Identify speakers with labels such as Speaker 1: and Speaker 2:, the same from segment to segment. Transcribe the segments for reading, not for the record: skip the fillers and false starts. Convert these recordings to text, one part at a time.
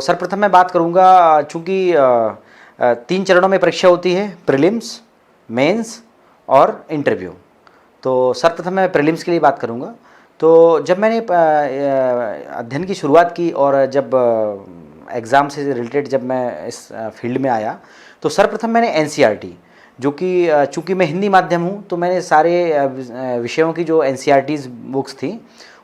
Speaker 1: सर्वप्रथम मैं बात करूँगा, चूँकि 3 चरणों में परीक्षा होती है, प्रीलिम्स, मेंस और इंटरव्यू। तो सर्वप्रथम मैं प्रीलिम्स के लिए बात करूँगा। तो जब मैंने अध्ययन की शुरुआत की और जब एग्ज़ाम से रिलेटेड जब मैं इस फील्ड में आया, तो सर्वप्रथम मैंने एनसीईआरटी, जो कि चूँकि मैं हिंदी माध्यम हूँ, तो मैंने सारे विषयों की जो एनसीईआरटीज़ बुक्स थी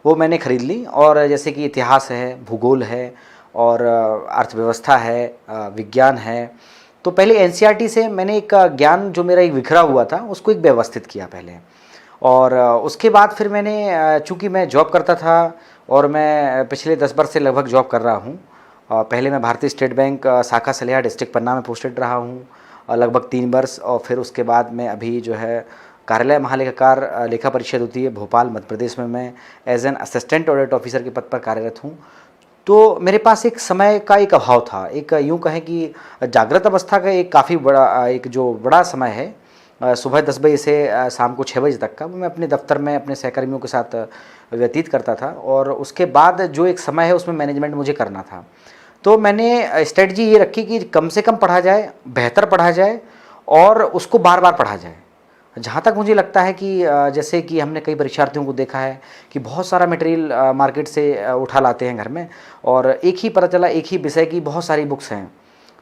Speaker 1: वो मैंने ख़रीद ली। और जैसे कि इतिहास है, भूगोल है और अर्थव्यवस्था है, विज्ञान है। तो पहले एनसीईआरटी से मैंने एक ज्ञान जो मेरा एक बिखरा हुआ था उसको एक व्यवस्थित किया पहले। और उसके बाद फिर मैंने, चूँकि मैं जॉब करता था और मैं पिछले 10 वर्ष से लगभग जॉब कर रहा हूँ। पहले मैं भारतीय स्टेट बैंक शाखा सलिया डिस्ट्रिक्ट पन्ना में पोस्टेड रहा हूँ लगभग 3 वर्ष। और फिर उसके बाद मैं अभी जो है कार्यालय महालेखाकार लेखा परिषद होती है भोपाल मध्य प्रदेश में, मैं as an assistant audit officer के पद पर कार्यरत हूँ। तो मेरे पास एक समय का एक अभाव था, एक यूँ कहें कि जागृत अवस्था का एक काफ़ी बड़ा एक जो बड़ा समय है, सुबह 10 बजे से शाम को 6 बजे तक का, वो मैं अपने दफ्तर में अपने सहकर्मियों के साथ व्यतीत करता था। और उसके बाद जो एक समय है उसमें मैनेजमेंट मुझे करना था। तो मैंने स्ट्रेटजी ये रखी कि कम से कम पढ़ा जाए, बेहतर पढ़ा जाए और उसको बार बार पढ़ा जाए। जहाँ तक मुझे लगता है कि जैसे कि हमने कई परीक्षार्थियों को देखा है कि बहुत सारा मटेरियल मार्केट से उठा लाते हैं घर में, और एक ही पता चला एक ही विषय की बहुत सारी बुक्स हैं।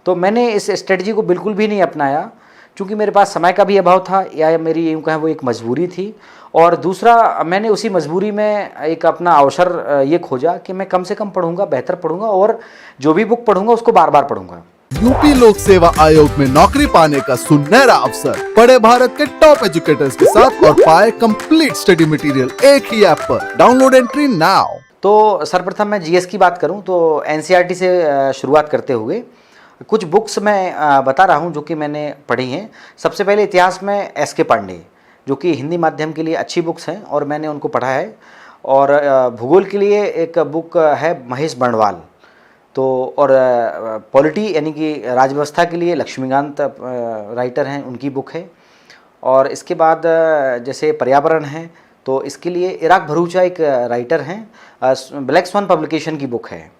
Speaker 1: तो मैंने इस स्ट्रेटजी को बिल्कुल भी नहीं अपनाया, क्योंकि मेरे पास समय का भी अभाव था, या मेरी यूँ कहें वो एक मजबूरी थी। और दूसरा, मैंने उसी मजबूरी में एक अपना अवसर ये खोजा कि मैं कम से कम पढ़ूंगा, बेहतर पढ़ूंगा और जो भी बुक पढ़ूंगा उसको बार बार पढ़ूंगा।
Speaker 2: यूपी लोक सेवा आयोग में नौकरी पाने का सुनहरा अवसर। पढ़े भारत के टॉप एजुकेटर्स के साथ और पाए कंप्लीट स्टडी मटेरियल एक ही ऐप पर। Download entry now.
Speaker 1: तो सर्वप्रथम मैं जीएस की बात करूं तो एनसीईआरटी से शुरुआत करते हुए कुछ बुक्स मैं बता रहा हूं जो कि मैंने पढ़ी हैं। सबसे पहले इतिहास में एसके पांडे, जो कि हिंदी माध्यम के लिए अच्छी बुक्स हैं और मैंने उनको पढ़ा है। और भूगोल के लिए एक बुक है महेश बर्णवाल। तो और पॉलिटी यानी कि राजव्यवस्था के लिए लक्ष्मीकांत राइटर हैं, उनकी बुक है। और इसके बाद जैसे पर्यावरण है तो इसके लिए इराक भरूचा एक राइटर हैं, ब्लैक स्वान पब्लिकेशन की बुक है।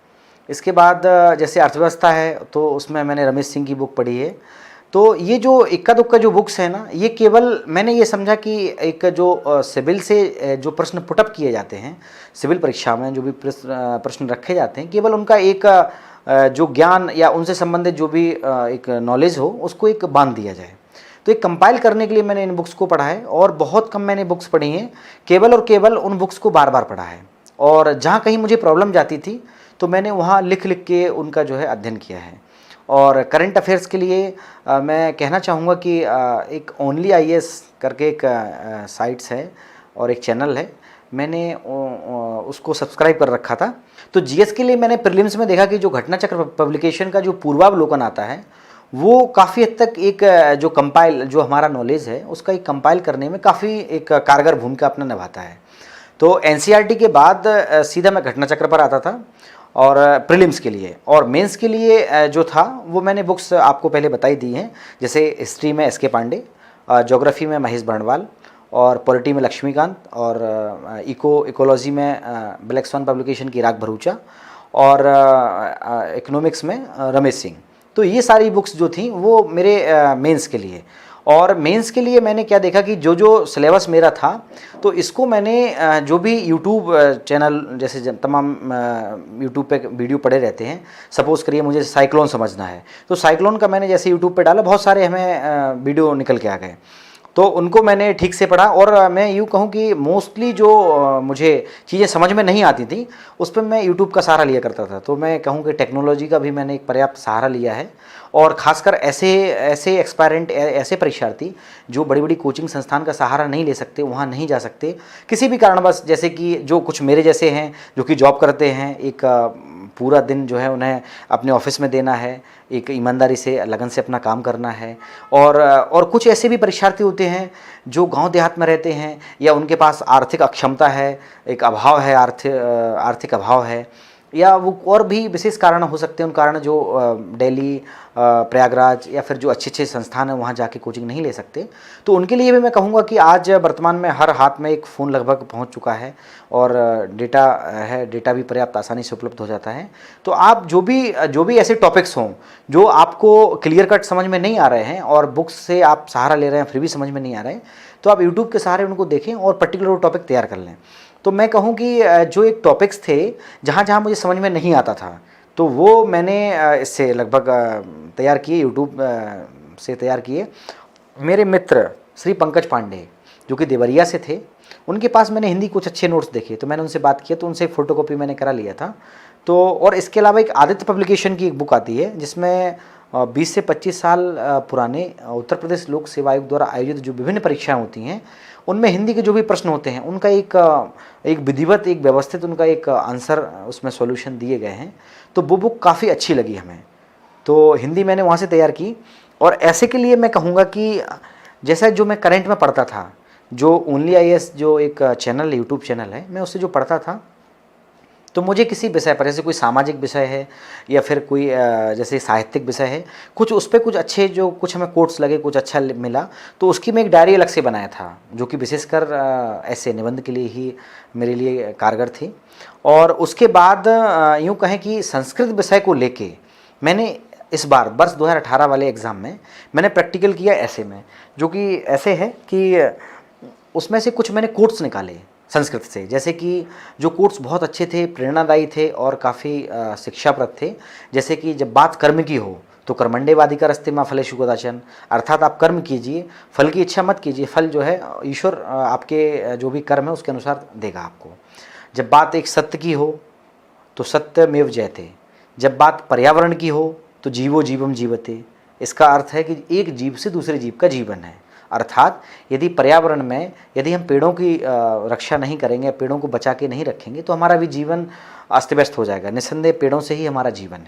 Speaker 1: इसके बाद जैसे अर्थव्यवस्था है तो उसमें मैंने रमेश सिंह की बुक पढ़ी है। तो ये जो इक्का दुक्का जो बुक्स हैं ना, ये केवल मैंने ये समझा कि एक जो सिविल से जो प्रश्न पुटअप किए जाते हैं, सिविल परीक्षा में जो भी प्रश्न रखे जाते हैं, केवल उनका एक जो ज्ञान या उनसे संबंधित जो भी एक नॉलेज हो उसको एक बांध दिया जाए। तो एक कंपाइल करने के लिए मैंने इन बुक्स को पढ़ा है। और बहुत कम मैंने बुक्स पढ़ी हैं, केवल और केवल उन बुक्स को बार बार पढ़ा है। और जहाँ कहीं मुझे प्रॉब्लम जाती थी तो मैंने वहाँ लिख लिख के उनका जो है अध्ययन किया है। और करंट अफेयर्स के लिए मैं कहना चाहूँगा कि एक ओनली आईएएस करके एक साइट्स है और एक चैनल है, मैंने उसको सब्सक्राइब कर रखा था। तो जीएस के लिए मैंने प्रीलिम्स में देखा कि जो घटना चक्र पब्लिकेशन का जो पूर्वावलोकन आता है वो काफ़ी हद तक एक जो कंपाइल जो हमारा नॉलेज है उसका एक कंपाइल करने में काफ़ी एक कारगर भूमिका अपना निभाता है। तो एनसीईआरटी के बाद सीधा मैं घटना चक्र पर आता था और प्रीलिम्स के लिए। और मेंस के लिए जो था वो मैंने बुक्स आपको पहले बताई दी हैं, जैसे हिस्ट्री में एसके पांडे, ज्योग्राफी में महेश बर्णवाल, और पॉलिटी में लक्ष्मीकांत, और इकोलॉजी में ब्लैक स्वान पब्लिकेशन की इराक भरूचा, और इकोनॉमिक्स में रमेश सिंह। तो ये सारी बुक्स जो थी वो मेरे मेंस के लिए। और मेंस के लिए मैंने क्या देखा कि जो जो सिलेबस मेरा था तो इसको मैंने जो भी यूट्यूब चैनल जैसे तमाम यूट्यूब पे वीडियो पड़े रहते हैं, सपोज़ करिए मुझे साइक्लोन समझना है तो साइक्लोन का मैंने जैसे यूट्यूब पे डाला, बहुत सारे हमें वीडियो निकल के आ गए, तो उनको मैंने ठीक से पढ़ा। और मैं यूँ कहूँ कि मोस्टली जो मुझे चीज़ें समझ में नहीं आती थी उस पर मैं यूट्यूब का सहारा लिया करता था। तो मैं कहूँ कि टेक्नोलॉजी का भी मैंने एक पर्याप्त सहारा लिया है। और ख़ासकर ऐसे एक्सपायरेंट ऐसे परीक्षार्थी जो बड़ी बड़ी कोचिंग संस्थान का सहारा नहीं ले सकते, वहाँ नहीं जा सकते किसी भी कारणवश, जैसे कि जो कुछ मेरे जैसे हैं जो कि जॉब करते हैं, एक पूरा दिन जो है उन्हें अपने ऑफिस में देना है, एक ईमानदारी से लगन से अपना काम करना है। और कुछ ऐसे भी परीक्षार्थी होते हैं जो गांव देहात में रहते हैं या उनके पास आर्थिक अक्षमता है, एक अभाव है, आर्थिक अभाव है, या वो और भी विशेष कारण हो सकते हैं, उन कारण जो दिल्ली, प्रयागराज या फिर जो अच्छे अच्छे संस्थान हैं वहाँ जाके कोचिंग नहीं ले सकते, तो उनके लिए भी मैं कहूँगा कि आज वर्तमान में हर हाथ में एक फ़ोन लगभग पहुँच चुका है और डेटा है, डेटा भी पर्याप्त आसानी से उपलब्ध हो जाता है। तो आप जो भी ऐसे टॉपिक्स हों जो आपको क्लियर कट समझ में नहीं आ रहे हैं और बुक्स से आप सहारा ले रहे हैं फिर भी समझ में नहीं आ रहे हैं, तो आप यूट्यूब के सहारे उनको देखें और पर्टिकुलर टॉपिक तैयार कर लें। तो मैं कहूँ कि जो एक टॉपिक्स थे जहाँ जहाँ मुझे समझ में नहीं आता था, तो वो मैंने इससे लगभग तैयार किए, यूट्यूब से तैयार किए। मेरे मित्र श्री पंकज पांडे जो कि देवरिया से थे, उनके पास मैंने हिंदी कुछ अच्छे नोट्स देखे, तो मैंने उनसे बात किया, तो उनसे फ़ोटोकॉपी मैंने करा लिया था। तो और इसके अलावा एक आदित्य पब्लिकेशन की एक बुक आती है जिसमें 20 से 25 साल पुराने उत्तर प्रदेश लोक सेवा आयोग द्वारा आयोजित जो विभिन्न परीक्षाएं होती हैं उनमें हिंदी के जो भी प्रश्न होते हैं उनका एक विधिवत, एक व्यवस्थित उनका एक आंसर उसमें सॉल्यूशन दिए गए हैं। तो वो बुक काफ़ी अच्छी लगी हमें, तो हिंदी मैंने वहाँ से तैयार की। और ऐसे के लिए मैं कहूँगा कि जैसा जो मैं करंट में पढ़ता था, जो ओनली IAS जो एक चैनल यूट्यूब चैनल है, मैं उससे जो पढ़ता था, तो मुझे किसी विषय पर, जैसे कोई सामाजिक विषय है या फिर कोई जैसे साहित्यिक विषय है, कुछ उस पर कुछ अच्छे जो कुछ हमें कोट्स लगे, कुछ अच्छा मिला, तो उसकी मैं एक डायरी अलग से बनाया था जो कि विशेषकर ऐसे निबंध के लिए ही मेरे लिए कारगर थी। और उसके बाद यूँ कहें कि संस्कृत विषय को लेके मैंने इस बार वर्ष 2018 वाले एग्ज़ाम में मैंने प्रैक्टिकल किया ऐसे में, जो कि ऐसे है कि उसमें से कुछ मैंने कोट्स निकाले संस्कृत से, जैसे कि जो कोट्स बहुत अच्छे थे, प्रेरणादायी थे और काफ़ी शिक्षाप्रद थे। जैसे कि जब बात कर्म की हो तो कर्मण्येवाधिकार अस्ति मा फलेषु कदाचन, अर्थात आप कर्म कीजिए, फल की इच्छा मत कीजिए, फल जो है ईश्वर आपके जो भी कर्म है उसके अनुसार देगा आपको। जब बात एक सत्य की हो तो सत्यमेव जयते, जब बात पर्यावरण की हो तो जीवो जीवम जीवते, इसका अर्थ है कि एक जीव से दूसरे जीव का जीवन है। अर्थात यदि पर्यावरण में यदि हम पेड़ों की रक्षा नहीं करेंगे, पेड़ों को बचा के नहीं रखेंगे, तो हमारा भी जीवन अस्त व्यस्त हो जाएगा। निस्संदेह पेड़ों से ही हमारा जीवन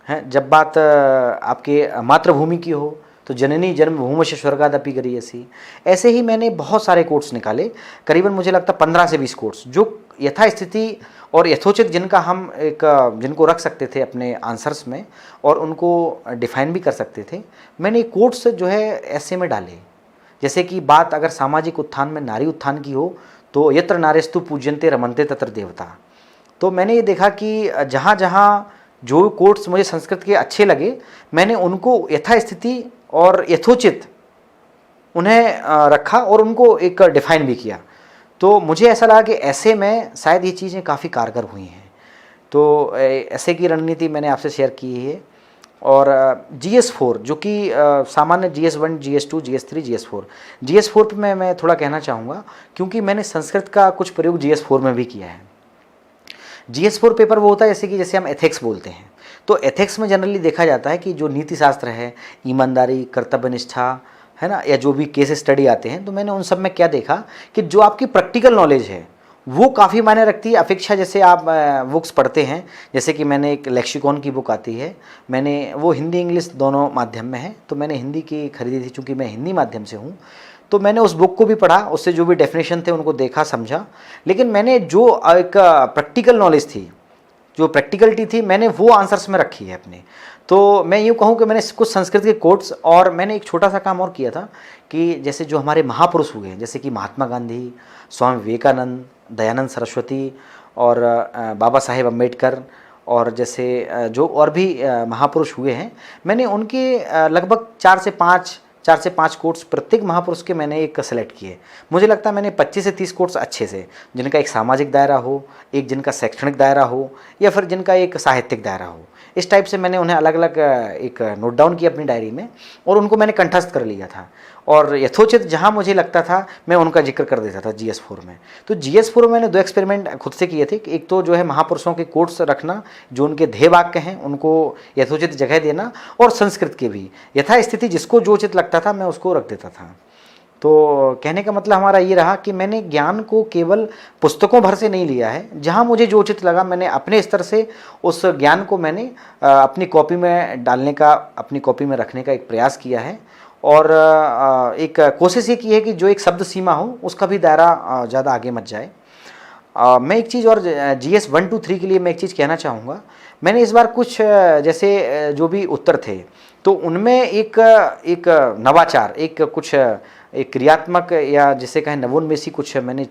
Speaker 1: है। जब बात आपके मातृभूमि की हो तो जननी जन्मभूमिश्च स्वर्गादपि गरीयसी। ऐसे ही मैंने बहुत सारे कोट्स निकाले, करीबन मुझे लगता 15 से 20 कोट्स, जो यथास्थिति और यथोचित जिनको रख सकते थे अपने आंसर्स में और उनको डिफाइन भी कर सकते थे। मैंने कोट्स जो है ऐसे में डाले, जैसे कि बात अगर सामाजिक उत्थान में नारी उत्थान की हो तो यत्र नारेस्तु पूज्यन्ते रमन्ते तत्र देवता। तो मैंने ये देखा कि जहाँ जहाँ जो कोट्स मुझे संस्कृत के अच्छे लगे, मैंने उनको यथास्थिति और यथोचित उन्हें रखा और उनको एक डिफाइन भी किया। तो मुझे ऐसा लगा कि ऐसे में शायद ये चीज़ें काफ़ी कारगर हुई हैं। तो ऐसे की रणनीति मैंने आपसे शेयर की है। और GS4 जो कि सामान्य GS1, GS2, GS3, GS4 पे मैं थोड़ा कहना चाहूँगा, क्योंकि मैंने संस्कृत का कुछ प्रयोग GS4 में भी किया है। GS4 पेपर वो होता है जैसे हम एथिक्स बोलते हैं, तो एथिक्स में जनरली देखा जाता है कि जो नीति शास्त्र है, ईमानदारी, कर्तव्यनिष्ठा है ना, या जो भी केस स्टडी आते हैं, तो मैंने उन सब में क्या देखा कि जो आपकी प्रैक्टिकल नॉलेज है वो काफ़ी मायने रखती है अपेक्षा जैसे आप बुक्स पढ़ते हैं। जैसे कि मैंने एक लेक्सिकॉन की बुक आती है, मैंने वो हिंदी इंग्लिश दोनों माध्यम में है, तो मैंने हिंदी की खरीदी थी चूँकि मैं हिंदी माध्यम से हूँ। तो मैंने उस बुक को भी पढ़ा, उससे जो भी डेफिनेशन थे उनको देखा समझा, लेकिन मैंने जो एक प्रैक्टिकल नॉलेज थी, जो प्रैक्टिकलिटी थी, मैंने वो आंसर्स में रखी है अपने। तो मैं यूँ कहूँ कि मैंने कुछ संस्कृत के कोट्स, और मैंने एक छोटा सा काम और किया था कि जैसे जो हमारे महापुरुष हुए हैं, जैसे कि महात्मा गांधी, स्वामी विवेकानंद, दयानंद सरस्वती और बाबा साहेब अम्बेडकर, और जैसे जो और भी महापुरुष हुए हैं, मैंने उनके लगभग 4 से 5 कोट्स प्रत्येक महापुरुष के मैंने एक सेलेक्ट किए। मुझे लगता है मैंने 25 से 30 कोट्स अच्छे से, जिनका एक सामाजिक दायरा हो, एक जिनका शैक्षणिक दायरा हो, या फिर जिनका एक साहित्यिक दायरा हो, इस टाइप से मैंने उन्हें अलग अलग एक नोट डाउन किया अपनी डायरी में, और उनको मैंने कंठस्थ कर लिया था। और यथोचित जहाँ मुझे लगता था मैं उनका जिक्र कर देता था GS4 में। तो GS4 में मैंने 2 एक्सपेरिमेंट खुद से किए थे। एक तो जो है महापुरुषों के कोट्स रखना, जो उनके ध्येय वाक्य हैं उनको यथोचित जगह देना, और संस्कृत के भी यथास्थिति जिसको जो उचित लगता था मैं उसको रख देता था। तो कहने का मतलब हमारा ये रहा कि मैंने ज्ञान को केवल पुस्तकों भर से नहीं लिया है, जहाँ मुझे जो उचित लगा मैंने अपने स्तर से उस ज्ञान को मैंने अपनी कॉपी में डालने का, अपनी कॉपी में रखने का एक प्रयास किया है। और एक कोशिश ये की है कि जो एक शब्द सीमा हो उसका भी दायरा ज़्यादा आगे मत जाए। मैं एक चीज़ और GS 1 2 3 के लिए मैं एक चीज़ कहना चाहूँगा। मैंने इस बार कुछ जैसे जो भी उत्तर थे तो उनमें एक नवाचार, एक क्रियात्मक या जिसे कहें नवोन्मेषी कुछ मैंने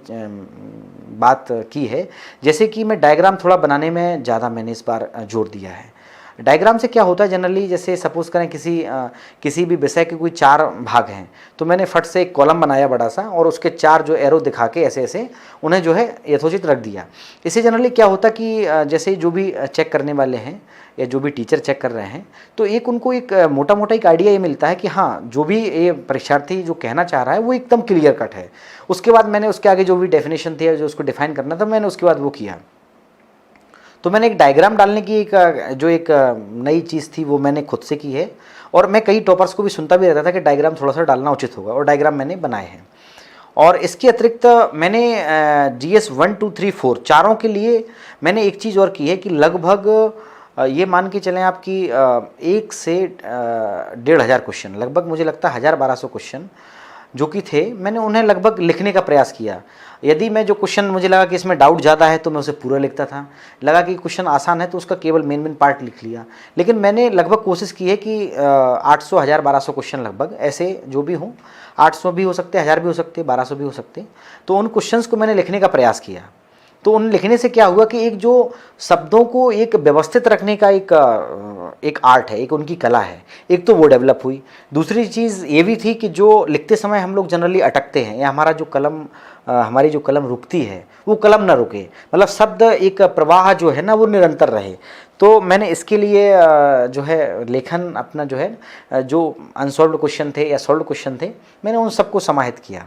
Speaker 1: बात की है। जैसे कि मैं डायग्राम थोड़ा बनाने में ज़्यादा मैंने इस बार जोर दिया है। डायग्राम से क्या होता है जनरली, जैसे सपोज़ करें किसी भी विषय के कोई 4 भाग हैं तो मैंने फट से एक कॉलम बनाया बड़ा सा और उसके 4 जो एरो दिखा के ऐसे ऐसे उन्हें जो है यथोचित रख दिया। इससे जनरली क्या होता कि जैसे जो भी चेक करने वाले हैं या जो भी टीचर चेक कर रहे हैं तो उनको एक मोटा मोटा एक आइडिया ये मिलता है कि हाँ जो भी ये परीक्षार्थी जो कहना चाह रहा है वो एकदम क्लियर कट है। उसके बाद मैंने उसके आगे जो भी डेफिनेशन थी जो उसको डिफाइन करना था मैंने उसके बाद वो किया। तो मैंने एक डायग्राम डालने की एक नई चीज़ थी वो मैंने खुद से की है और मैं कई टॉपर्स को भी सुनता भी रहता था कि डायग्राम थोड़ा सा डालना उचित होगा और डायग्राम मैंने बनाए हैं। और इसके अतिरिक्त मैंने GS 1 2 3 4 चारों के लिए मैंने एक चीज़ और की है कि लगभग ये मान के चलें आपकी 1 से 1,500 क्वेश्चन, लगभग मुझे लगता है 1,000-1,200 क्वेश्चन जो कि थे, मैंने उन्हें लगभग लिखने का प्रयास किया। यदि मैं जो क्वेश्चन मुझे लगा कि इसमें डाउट ज़्यादा है तो मैं उसे पूरा लिखता था, लगा कि क्वेश्चन आसान है तो उसका केवल मेन पार्ट लिख लिया। लेकिन मैंने लगभग कोशिश की है कि 800 1,000-1,200 क्वेश्चन लगभग ऐसे जो भी हों, 800 भी हो सकते, 1000 भी हो सकते, 1200 भी हो सकते, तो उन क्वेश्चंस को मैंने लिखने का प्रयास किया। तो उन लिखने से क्या हुआ कि एक जो शब्दों को एक व्यवस्थित रखने का एक आर्ट है, एक उनकी कला है, एक तो वो डेवलप हुई। दूसरी चीज़ ये भी थी कि जो लिखते समय हम लोग जनरली अटकते हैं या हमारी जो कलम रुकती है वो कलम ना रुके, मतलब शब्द एक प्रवाह जो है ना वो निरंतर रहे। तो मैंने इसके लिए जो है लेखन अपना जो है जो अनसॉल्व्ड क्वेश्चन थे या सॉल्व्ड क्वेश्चन थे मैंने उन सबको समाहित किया।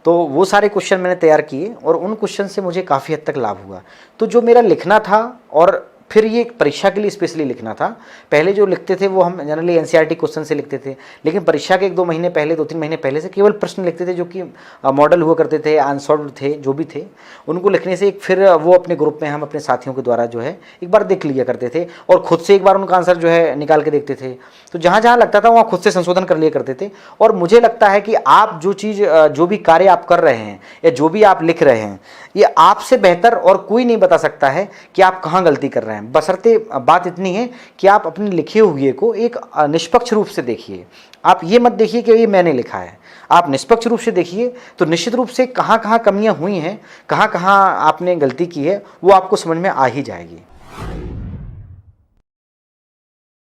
Speaker 1: तो वो सारे क्वेश्चन मैंने तैयार किए और उन क्वेश्चन से मुझे काफ़ी हद तक लाभ हुआ। तो जो मेरा लिखना था और फिर ये परीक्षा के लिए स्पेशली लिखना था, पहले जो लिखते थे वो हम जनरली NCERT क्वेश्चन से लिखते थे, लेकिन परीक्षा के 1-2 महीने पहले 2-3 महीने पहले से केवल प्रश्न लिखते थे जो कि मॉडल हुआ करते थे, अनसॉल्व्ड थे जो भी थे, उनको लिखने से फिर वो अपने ग्रुप में हम अपने साथियों के द्वारा जो है एक बार देख लिया करते थे और खुद से एक बार उनका आंसर जो है निकाल के देखते थे। तो जहाँ जहाँ लगता था वहाँ खुद से संशोधन कर लिया करते थे। और मुझे लगता है कि आप जो भी कार्य आप कर रहे हैं या जो भी आप लिख रहे हैं ये आपसे बेहतर और कोई नहीं बता सकता है कि आप कहाँ गलती कर रहे हैं। बशर्ते बात इतनी है कि आप अपने लिखे हुए को एक निष्पक्ष रूप से देखिए। आप ये मत देखिए कि ये मैंने लिखा है, आप निष्पक्ष रूप से देखिए तो निश्चित रूप से कहाँ कहाँ कमियां हुई हैं, कहाँ कहाँ आपने गलती की है वो आपको समझ में आ ही जाएगी।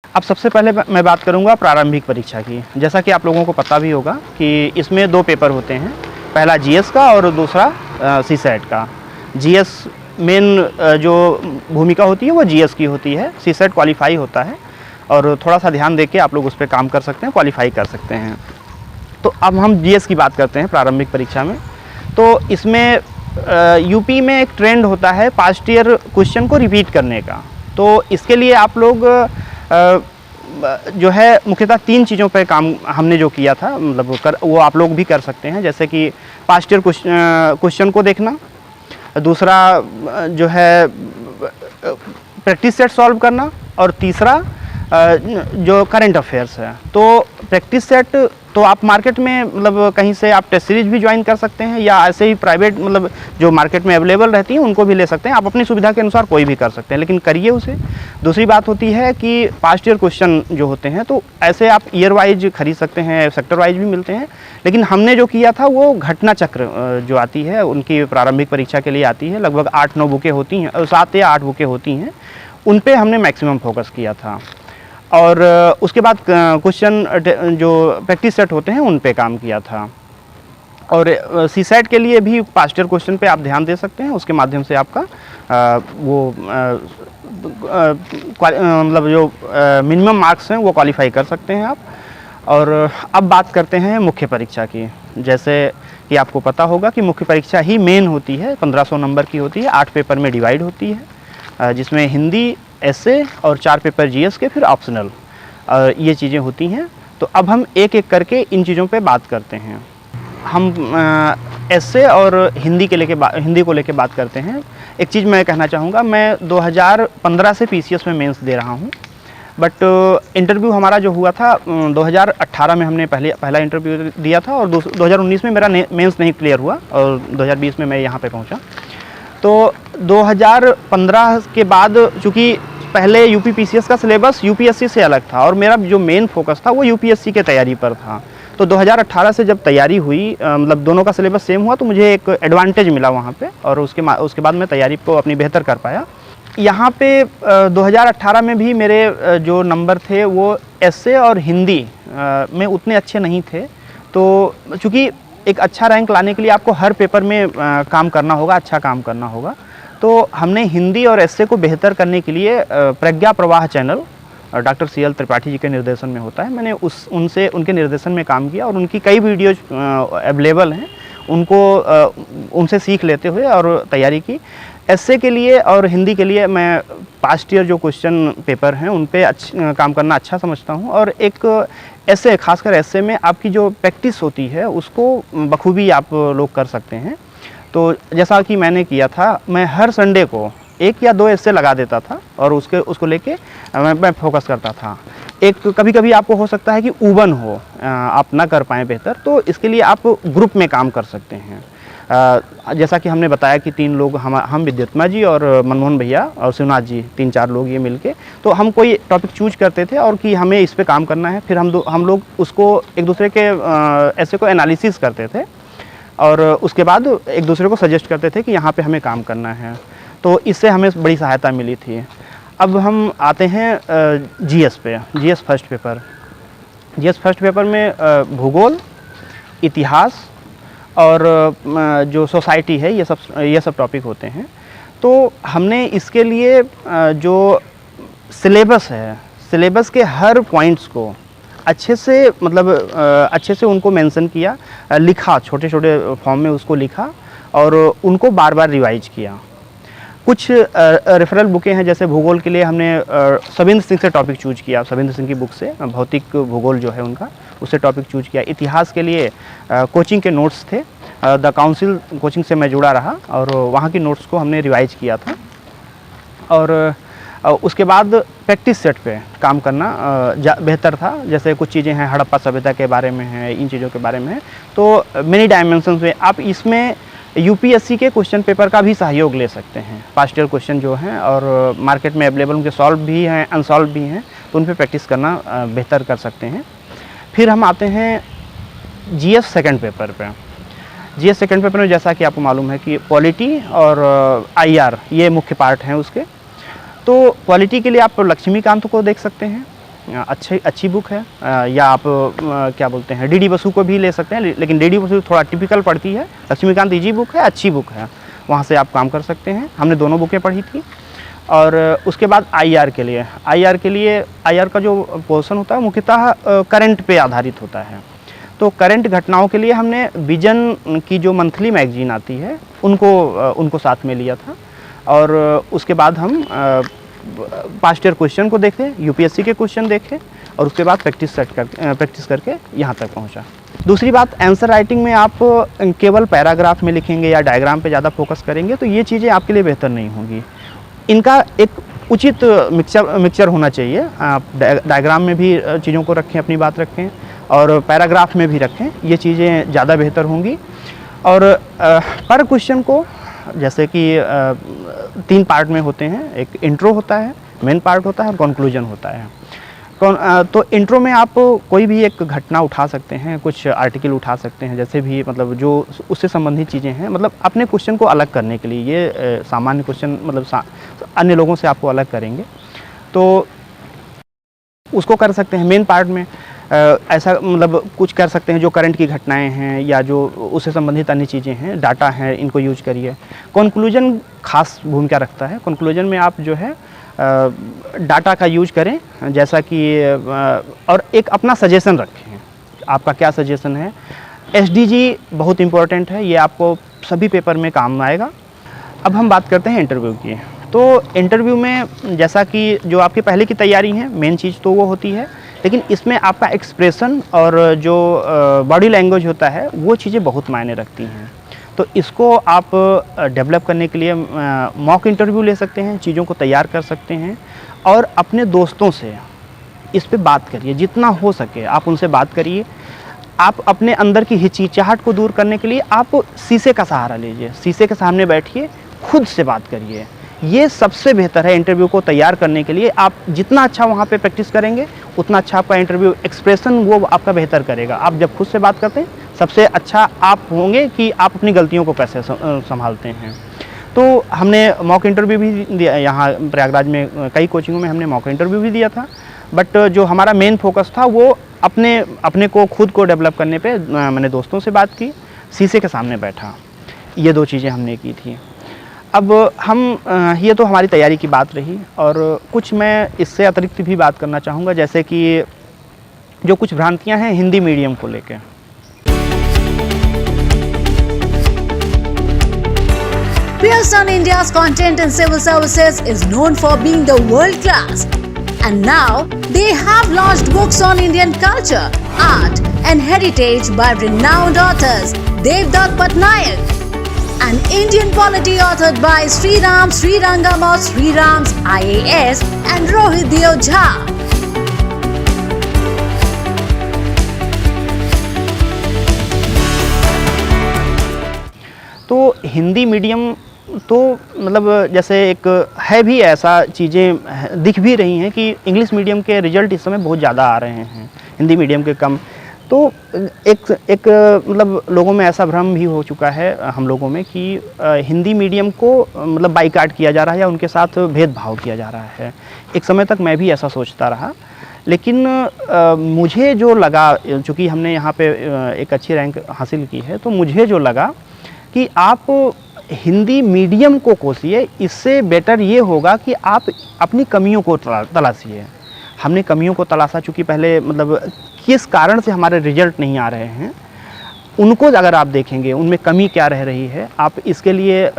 Speaker 3: अब सबसे पहले मैं बात करूंगा प्रारंभिक परीक्षा की। जैसा कि आप लोगों को पता भी होगा कि इसमें 2 पेपर होते हैं, पहला GS का और दूसरा CSAT का। GS मेन जो भूमिका होती है वो GS की होती है, CSAT क्वालिफाई होता है और थोड़ा सा ध्यान देके आप लोग उस पर काम कर सकते हैं, क्वालिफाई कर सकते हैं। तो अब हम GS की बात करते हैं प्रारंभिक परीक्षा में। तो इसमें यूपी में एक ट्रेंड होता है पास्ट ईयर क्वेश्चन को रिपीट करने का। तो इसके लिए आप लोग जो है मुख्यतः 3 चीज़ों पे काम हमने जो किया था, मतलब वो आप लोग भी कर सकते हैं। जैसे कि पास्ट ईयर क्वेश्चन को देखना, दूसरा जो है प्रैक्टिस सेट सॉल्व करना और तीसरा जो करंट अफेयर्स है। तो प्रैक्टिस सेट तो आप मार्केट में मतलब कहीं से आप टेस्ट सीरीज भी ज्वाइन कर सकते हैं या ऐसे ही प्राइवेट मतलब जो मार्केट में अवेलेबल रहती हैं उनको भी ले सकते हैं। आप अपनी सुविधा के अनुसार कोई भी कर सकते हैं, लेकिन करिए उसे। दूसरी बात होती है कि पास्ट ईयर क्वेश्चन जो होते हैं तो ऐसे आप ईयर वाइज खरीद सकते हैं, सेक्टर वाइज भी मिलते हैं, लेकिन हमने जो किया था वो घटना चक्र जो आती है उनकी प्रारंभिक परीक्षा के लिए आती है, लगभग 8-9 बुकें होती हैं, 7 या 8 बुकें होती हैं, उन पर हमने मैक्सिमम फोकस किया था। और उसके बाद क्वेश्चन जो प्रैक्टिस सेट होते हैं उन पे काम किया था। और CSAT के लिए भी पास्ट ईयर क्वेश्चन पे आप ध्यान दे सकते हैं, उसके माध्यम से आपका मतलब जो मिनिमम मार्क्स हैं वो क्वालिफाई कर सकते हैं आप। और अब बात करते हैं मुख्य परीक्षा की। जैसे कि आपको पता होगा कि मुख्य परीक्षा ही मेन होती है, 1500 नंबर की होती है, 8 पेपर में डिवाइड होती है, जिसमें हिंदी, एसए और 4 पेपर GS के, फिर ऑप्शनल ये चीज़ें होती हैं। तो अब हम एक एक करके इन चीज़ों पे बात करते हैं। हम एसए और हिंदी को लेके बात करते हैं। एक चीज़ मैं कहना चाहूँगा, मैं 2015 से PCS में मेंस दे रहा हूँ, बट इंटरव्यू हमारा जो हुआ था 2018 में हमने पहला इंटरव्यू दिया था और 2019 में मेरा मेंस नहीं क्लियर हुआ और 2020 में मैं यहाँ पे पहुँचा। तो 2015 के बाद, चूँकि पहले यूपीपीसीएस का सिलेबस यूपीएससी से अलग था और मेरा जो मेन फोकस था वो यूपीएससी के तैयारी पर था। तो 2018 से जब तैयारी हुई, मतलब दोनों का सिलेबस सेम हुआ, तो मुझे एक एडवांटेज मिला वहाँ पे, और उसके बाद मैं तैयारी को अपनी बेहतर कर पाया। यहाँ पे 2018 में भी मेरे जो नंबर थे वो एसए और हिंदी में उतने अच्छे नहीं थे। तो चूँकि एक अच्छा रैंक लाने के लिए आपको हर पेपर में काम करना होगा, अच्छा काम करना होगा। तो हमने हिंदी और एसए को बेहतर करने के लिए प्रज्ञा प्रवाह channel doctor CL Tripathi ji के निर्देशन में होता है, मैंने उनके निर्देशन में काम किया और उनकी कई वीडियोज अवेलेबल हैं, उनसे सीख लेते हुए और तैयारी की। एसए के लिए और हिंदी के लिए मैं पास्ट ईयर जो क्वेश्चन पेपर हैं उन पे काम करना अच्छा समझता हूँ। और एक एसए, खासकर एसए में आपकी जो प्रैक्टिस होती है उसको बखूबी आप लोग कर सकते हैं। तो जैसा कि मैंने किया था, मैं हर संडे को 1 या 2 एस्से लगा देता था और उसको लेके मैं फोकस करता था। एक कभी कभी आपको हो सकता है कि ऊबन हो, आप ना कर पाएँ बेहतर, तो इसके लिए आप ग्रुप में काम कर सकते हैं। जैसा कि हमने बताया कि 3 लोग, हम विद्युत्मा जी और मनमोहन भैया और शिवनाथ जी, 3-4 लोग ये मिलके, तो हम कोई टॉपिक चूज करते थे और कि हमें इस पे काम करना है। फिर हम लोग उसको एक दूसरे के ऐसे को एनालिसिस करते थे और उसके बाद एक दूसरे को सजेस्ट करते थे कि यहाँ पे हमें काम करना है। तो इससे हमें बड़ी सहायता मिली थी। अब हम आते हैं जीएस पे, GS first paper. GS first paper में भूगोल, इतिहास और जो सोसाइटी है, ये सब टॉपिक होते हैं। तो हमने इसके लिए जो सिलेबस है, सिलेबस के हर पॉइंट्स को अच्छे से, मतलब अच्छे से उनको मेंशन किया, लिखा, छोटे छोटे फॉर्म में उसको लिखा और उनको बार बार रिवाइज किया। कुछ रेफरल बुकें हैं, जैसे भूगोल के लिए हमने सविंद्र सिंह से टॉपिक चूज किया, सविंद्र सिंह की बुक से, भौतिक भूगोल जो है उनका, उससे टॉपिक चूज किया। इतिहास के लिए कोचिंग के नोट्स थे, द काउंसिल कोचिंग से मैं जुड़ा रहा और वहाँ की नोट्स को हमने रिवाइज किया था। और उसके बाद प्रैक्टिस सेट पे काम करना बेहतर था। जैसे कुछ चीज़ें हैं, हड़प्पा सभ्यता के बारे में हैं, इन चीज़ों के बारे में है, तो मेनी डायमेंशंस में आप इसमें यूपीएससी के क्वेश्चन पेपर का भी सहयोग ले सकते हैं। पास्ट ईयर क्वेश्चन जो हैं और मार्केट में अवेलेबल उनके सॉल्व भी हैं, अनसॉल्व भी हैं, तो उन पर प्रैक्टिस करना बेहतर कर सकते हैं। फिर हम आते हैं जीएस सेकंड पेपर पे। जीएस सेकंड पेपर में जैसा कि आपको मालूम है कि पॉलिटी और आईआर ये मुख्य पार्ट हैं उसके। तो पॉलिटी के लिए आप लक्ष्मीकांत को देख सकते हैं, अच्छी बुक है, या आप क्या बोलते हैं, डीडी बसु को भी ले सकते हैं, लेकिन डीडी बसु थोड़ा टिपिकल पड़ती है। लक्ष्मीकांत इजी बुक है, अच्छी बुक है, वहाँ से आप काम कर सकते हैं। हमने दोनों बुकें पढ़ी थी। और उसके बाद आईआर के लिए आईआर का जो पोर्शन होता है मुख्यतः करंट पे आधारित होता है। तो करंट घटनाओं के लिए हमने विजन की जो मंथली मैगजीन आती है उनको साथ में लिया था। और उसके बाद हम पास्ट ईयर क्वेश्चन को देखे, यूपीएससी के क्वेश्चन देखे और उसके बाद प्रैक्टिस करके यहाँ तक पहुँचा। दूसरी बात, आंसर राइटिंग में आप केवल पैराग्राफ में लिखेंगे या डायग्राम पे ज़्यादा फोकस करेंगे तो ये चीज़ें आपके लिए बेहतर नहीं होंगी। इनका एक उचित मिक्सचर होना चाहिए। आप डायग्राम में भी चीज़ों को रखें, अपनी बात रखें, और पैराग्राफ में भी रखें, ये चीज़ें ज़्यादा बेहतर होंगी। और पर क्वेश्चन को जैसे कि 3 पार्ट में होते हैं, एक इंट्रो होता है, मेन पार्ट होता है और कंक्लूजन होता है। तो इंट्रो में आप कोई भी एक घटना उठा सकते हैं, कुछ आर्टिकल उठा सकते हैं, जैसे भी, मतलब जो उससे संबंधित चीज़ें हैं, मतलब अपने क्वेश्चन को अलग करने के लिए। ये सामान्य क्वेश्चन, मतलब अन्य लोगों से आपको अलग करेंगे, तो उसको कर सकते हैं। मेन पार्ट में ऐसा, मतलब कुछ कर सकते हैं जो करंट की घटनाएं हैं या जो उससे संबंधित अन्य चीज़ें हैं, डाटा हैं, इनको यूज करिए। कंक्लूजन खास भूमिका रखता है। कंक्लूजन में आप जो है डाटा का यूज करें, जैसा कि और एक अपना सजेशन रखें, आपका क्या सजेशन है। एसडीजी बहुत इम्पोर्टेंट है, ये आपको सभी पेपर में काम आएगा। अब हम बात करते हैं इंटरव्यू की। तो इंटरव्यू में जैसा कि जो आपकी पहले की तैयारी है, मेन चीज़ तो वो होती है, लेकिन इसमें आपका एक्सप्रेशन और जो बॉडी लैंग्वेज होता है वो चीज़ें बहुत मायने रखती हैं। तो इसको आप डेवलप करने के लिए मॉक इंटरव्यू ले सकते हैं, चीज़ों को तैयार कर सकते हैं और अपने दोस्तों से इस पे बात करिए, जितना हो सके आप उनसे बात करिए। आप अपने अंदर की हिचकिचाहट को दूर करने के लिए आप शीशे का सहारा लीजिए, शीशे के सामने बैठिए, खुद से बात करिए। ये सबसे बेहतर है इंटरव्यू को तैयार करने के लिए। आप जितना अच्छा वहाँ पे प्रैक्टिस करेंगे उतना अच्छा आपका इंटरव्यू एक्सप्रेशन वो आपका बेहतर करेगा। आप जब खुद से बात करते हैं सबसे अच्छा आप होंगे कि आप अपनी गलतियों को कैसे संभालते हैं। तो हमने मॉक इंटरव्यू भी दिया यहाँ प्रयागराज में, कई कोचिंगों में हमने मॉक इंटरव्यू भी दिया था, बट जो हमारा मेन फोकस था वो अपने को खुद को डेवलप करने पे। मैंने दोस्तों से बात की, शीशे के सामने बैठा, ये 2 चीज़ें हमने की थी। अब हम ये तो हमारी तैयारी की बात रही, और कुछ मैं इससे अतिरिक्त भी बात करना चाहूँगा, जैसे कि जो कुछ भ्रांतियाँ हैं हिंदी मीडियम को लेके।
Speaker 4: Pearson India's content in civil services is known for being the world class. And now they have launched books on Indian culture, art and heritage by renowned authors Devdutt Patnaik, an Indian polity authored by Sriram Srirangam of Sriram's IAS and Rohit Deo Jha.
Speaker 3: तो Hindi medium तो मतलब जैसे एक है भी, ऐसा चीज़ें दिख भी रही हैं कि इंग्लिश मीडियम के रिजल्ट इस समय बहुत ज़्यादा आ रहे हैं, हिंदी मीडियम के कम। तो एक मतलब लोगों में ऐसा भ्रम भी हो चुका है हम लोगों में कि हिंदी मीडियम को मतलब बाइकाट किया जा रहा है या उनके साथ भेदभाव किया जा रहा है। एक समय तक मैं भी ऐसा सोचता रहा, लेकिन मुझे जो लगा, चूँकि हमने यहाँ पे एक अच्छी रैंक हासिल की है, तो मुझे जो लगा कि आप हिंदी मीडियम को कोसिए, इससे बेटर ये होगा कि आप अपनी कमियों को तलाशिए। हमने कमियों को तलाशा, चूँकि पहले मतलब किस कारण से हमारे रिजल्ट नहीं आ रहे हैं, उनको अगर आप देखेंगे उनमें कमी क्या रह रही है, आप इसके लिए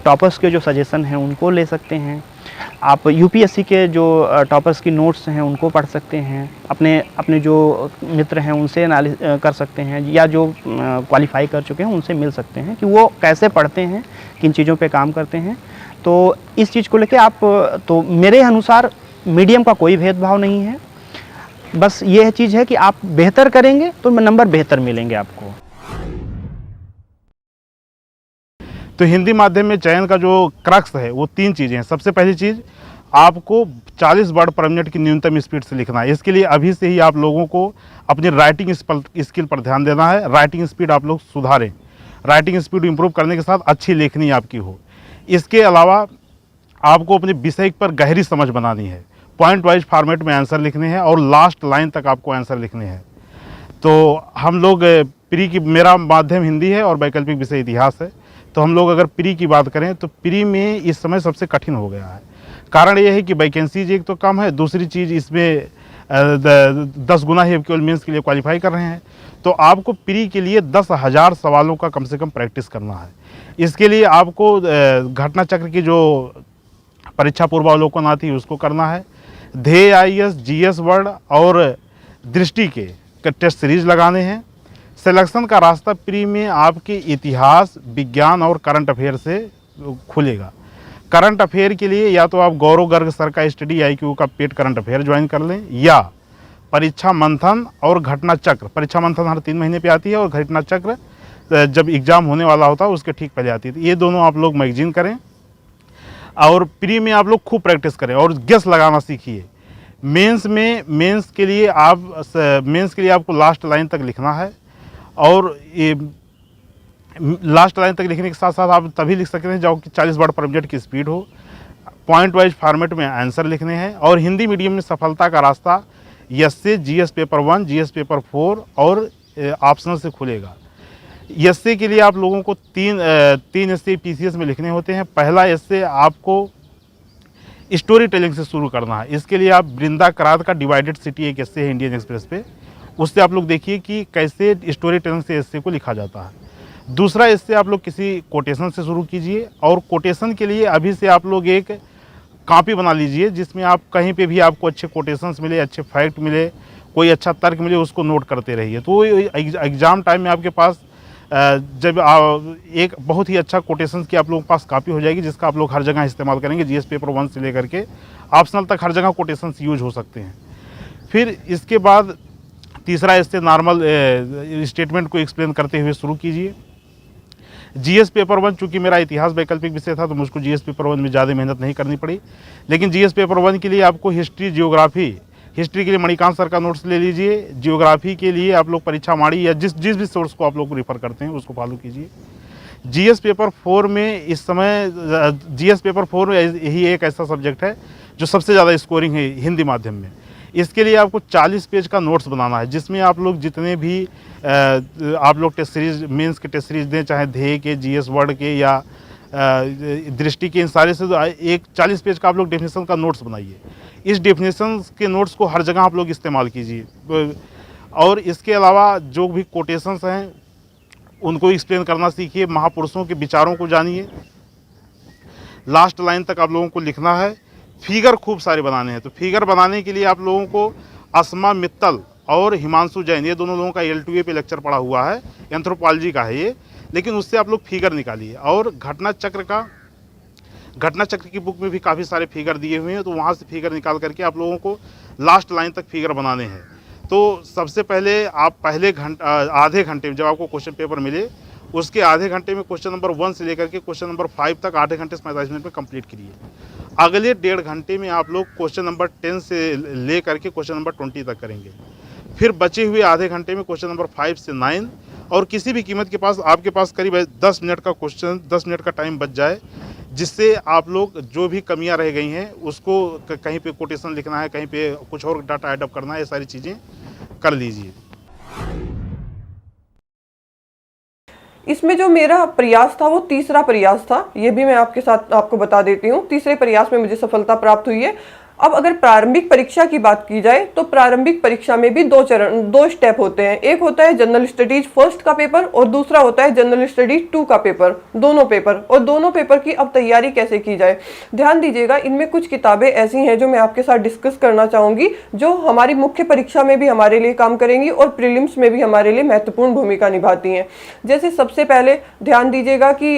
Speaker 3: टॉपर्स के जो सजेशन हैं उनको ले सकते हैं। आप यूपीएससी के जो टॉपर्स की नोट्स हैं उनको पढ़ सकते हैं, अपने जो मित्र हैं उनसे एनालिस कर सकते हैं, या जो क्वालिफाई कर चुके हैं उनसे मिल सकते हैं कि वो कैसे पढ़ते हैं, किन चीज़ों पे काम करते हैं। तो इस चीज़ को लेके आप, तो मेरे अनुसार मीडियम का कोई भेदभाव नहीं है, बस ये चीज़ है कि आप बेहतर करेंगे तो नंबर बेहतर मिलेंगे आपको।
Speaker 5: तो हिंदी माध्यम में चयन का जो क्रक्स है वो 3 चीज़ें हैं। सबसे पहली चीज़, आपको 40 वर्ड पर मिनट की न्यूनतम स्पीड से लिखना है। इसके लिए अभी से ही आप लोगों को अपनी राइटिंग स्किल पर ध्यान देना है। राइटिंग स्पीड आप लोग सुधारें, राइटिंग स्पीड इंप्रूव करने के साथ अच्छी लेखनी आपकी हो। इसके अलावा आपको अपने विषय पर गहरी समझ बनानी है, पॉइंट वाइज फॉर्मेट में आंसर लिखने हैं और लास्ट लाइन तक आपको आंसर लिखने हैं। तो हम लोग प्री की, मेरा माध्यम हिंदी है और वैकल्पिक विषय इतिहास है, तो हम लोग अगर प्री की बात करें तो प्री में इस समय सबसे कठिन हो गया है। कारण ये है कि वैकेंसीज एक तो कम है, दूसरी चीज़ इसमें 10 गुना ही केवल मेंस के लिए क्वालिफाई कर रहे हैं। तो आपको प्री के लिए 10,000 सवालों का कम से कम प्रैक्टिस करना है। इसके लिए आपको घटना चक्र की जो परीक्षा पूर्वावलोकन आती है उसको करना है, ध्येय IAS, GS वर्ड और दृष्टि के टेस्ट सीरीज लगाने हैं। सिलेक्शन का रास्ता प्री में आपके इतिहास, विज्ञान और करंट अफेयर से खुलेगा। करंट अफेयर के लिए या तो आप गौरव गर्ग सर का स्टडी IQ का पेड करंट अफेयर ज्वाइन कर लें, या परीक्षा मंथन और घटना चक्र। परीक्षा मंथन हर 3 महीने पे आती है और घटना चक्र जब एग्ज़ाम होने वाला होता है उसके ठीक पहले आती है। ये दोनों आप लोग मैगजीन करें और प्री में आप लोग खूब प्रैक्टिस करें और गेस लगाना सीखिए। मेंस के लिए आपको लास्ट लाइन तक लिखना है, और ये लास्ट लाइन तक लिखने के साथ साथ आप तभी लिख सकते हैं जब 40 वर्ड पर मिनट की स्पीड हो। पॉइंट वाइज फॉर्मेट में आंसर लिखने हैं। और हिंदी मीडियम में सफलता का रास्ता यस से GS पेपर 1, GS पेपर 4 और ऑप्शनल से खुलेगा। एसए के लिए आप लोगों को तीन एसए PCS में लिखने होते हैं। पहला एसए आपको स्टोरी टेलिंग से शुरू करना है। इसके लिए आप वृंदा करात का डिवाइडेड सिटी एक एसए है इंडियन एक्सप्रेस पे, उससे आप लोग देखिए कि कैसे स्टोरी टेलिंग से एसए को लिखा जाता है। दूसरा एसए आप लोग किसी कोटेशन से शुरू कीजिए, और कोटेशन के लिए अभी से आप लोग एक कॉपी बना लीजिए जिसमें आप कहीं पे भी आपको अच्छे कोटेशंस मिले, अच्छे फैक्ट मिले, कोई अच्छा तर्क मिले, उसको नोट करते रहिए। तो एग्ज़ाम टाइम में आपके पास जब एक बहुत ही अच्छा कोटेशंस की आप लोगों के पास कॉपी हो जाएगी जिसका आप लोग हर जगह इस्तेमाल करेंगे। GS पेपर 1 से लेकर के ऑप्शनल तक हर जगह कोटेशंस यूज हो सकते हैं। फिर इसके बाद तीसरा इससे नॉर्मल स्टेटमेंट को एक्सप्लेन करते हुए शुरू कीजिए। जीएस पेपर 1 चूँकि मेरा इतिहास वैकल्पिक विषय था तो मुझको जीएस पेपर 1 में ज़्यादा मेहनत नहीं करनी पड़ी, लेकिन जीएस पेपर 1 के लिए आपको हिस्ट्री हिस्ट्री के लिए मणिकांत सर का नोट्स ले लीजिए। जियोग्राफी के लिए आप लोग परीक्षा माड़ी या जिस भी सोर्स को आप लोग रिफ़र करते हैं उसको फॉलो कीजिए। जीएस पेपर 4 में इस समय जीएस पेपर 4 यही एक ऐसा सब्जेक्ट है जो सबसे ज़्यादा स्कोरिंग है हिंदी माध्यम में। इसके लिए आपको 40 पेज का नोट्स बनाना है, जिसमें आप लोग जितने भी आप लोग टेस्ट सीरीज मेंस के टेस्ट सीरीज दें, चाहे ध्येय के, जीएस वर्ड के या दृष्टि के, इन सारे से एक 40 पेज का आप लोग डेफिनेशन का नोट्स बनाइए। इस डेफिनेशन के नोट्स को हर जगह आप लोग इस्तेमाल कीजिए। और इसके अलावा जो भी कोटेशंस हैं उनको एक्सप्लेन करना सीखिए, महापुरुषों के विचारों को जानिए। लास्ट लाइन तक आप लोगों को लिखना है। फिगर खूब सारे बनाने हैं, तो फिगर बनाने के लिए आप लोगों को अस्मा मित्तल और हिमांशु जैन, ये दोनों लोगों का L2A पे लेक्चर पड़ा हुआ है, एंथ्रोपोलॉजी का है ये, लेकिन उससे आप लोग फिगर निकालिए। और घटना चक्र की बुक में भी काफ़ी सारे फिगर दिए हुए हैं, तो वहाँ से फिगर निकाल करके आप लोगों को लास्ट लाइन तक फिगर बनाने हैं। तो सबसे पहले आप पहले आधे घंटे में जब आपको क्वेश्चन पेपर मिले उसके आधे घंटे में क्वेश्चन नंबर 1 से लेकर के क्वेश्चन नंबर 5 तक आधे घंटे से 45 मिनट में कंप्लीट करिए। अगले 1.5 घंटे में आप लोग क्वेश्चन नंबर 10 से ले करके क्वेश्चन नंबर 20 तक करेंगे। फिर बचे हुए आधे घंटे में क्वेश्चन नंबर 5 से 9 और किसी भी कीमत के पास आपके पास करीब 10 मिनट का क्वेश्चन 10 मिनट का टाइम बच जाए, जिससे आप लोग जो भी कमियां रह गई हैं उसको कहीं पे कोटेशन लिखना है, कहीं पे कुछ और डाटा ऐड अप करना है, ये सारी चीज़ें कर लीजिए।
Speaker 6: इसमें जो मेरा प्रयास था वो तीसरा प्रयास था, ये भी मैं आपके साथ आपको बता देती हूँ। तीसरे प्रयास में मुझे सफलता प्राप्त हुई है। अब अगर प्रारंभिक परीक्षा की बात की जाए तो प्रारंभिक परीक्षा में भी दो स्टेप होते हैं। एक होता है जनरल स्टडीज फर्स्ट का पेपर और दूसरा होता है जनरल स्टडीज 2 का पेपर, दोनों पेपर। और दोनों पेपर की अब तैयारी कैसे की जाए, ध्यान दीजिएगा। इनमें कुछ किताबें ऐसी हैं जो मैं आपके साथ डिस्कस करना चाहूंगी, जो हमारी मुख्य परीक्षा में भी हमारे लिए काम करेंगी और प्रीलिम्स में भी हमारे लिए महत्वपूर्ण भूमिका निभाती हैं। जैसे सबसे पहले ध्यान दीजिएगा कि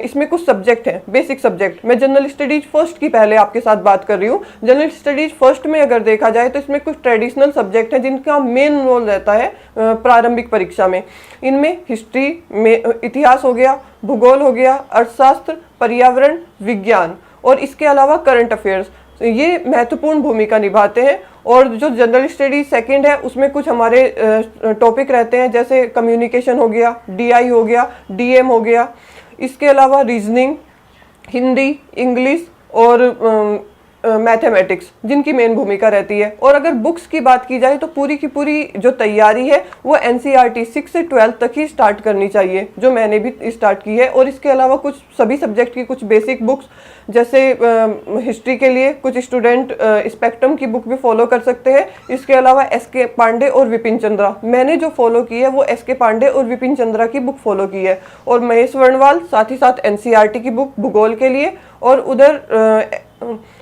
Speaker 6: इसमें कुछ सब्जेक्ट हैं, बेसिक सब्जेक्ट। मैं जनरल स्टडीज फर्स्ट की पहले आपके साथ बात कर रही हूँ। जनरल स्टडीज फर्स्ट में अगर देखा जाए तो इसमें कुछ ट्रेडिशनल सब्जेक्ट हैं जिनका मेन रोल रहता है प्रारंभिक परीक्षा में। इनमें हिस्ट्री में इतिहास हो गया, भूगोल हो गया, अर्थशास्त्र, पर्यावरण, विज्ञान और इसके अलावा करंट अफेयर्स, ये महत्वपूर्ण भूमिका निभाते हैं। और जो जनरल स्टडीज सेकंड है उसमें कुछ हमारे टॉपिक रहते हैं, जैसे कम्युनिकेशन हो गया, DI हो गया, DM हो गया, इसके अलावा रीजनिंग, हिंदी, इंग्लिश और मैथमेटिक्स, जिनकी मेन भूमिका रहती है। और अगर बुक्स की बात की जाए तो पूरी की पूरी जो तैयारी है वो NCERT 6 से 12 तक ही स्टार्ट करनी चाहिए, जो मैंने भी स्टार्ट की है। और इसके अलावा कुछ सभी सब्जेक्ट की कुछ बेसिक बुक्स, जैसे हिस्ट्री के लिए कुछ स्टूडेंट स्पेक्ट्रम की बुक भी फॉलो कर सकते हैं। इसके अलावा SK पांडे और विपिन चंद्रा, मैंने जो फॉलो की है वो SK पांडे और विपिन चंद्रा की बुक फॉलो की है। और महेश वर्णवाल, साथ ही साथ NCERT की बुक भूगोल के लिए, और उधर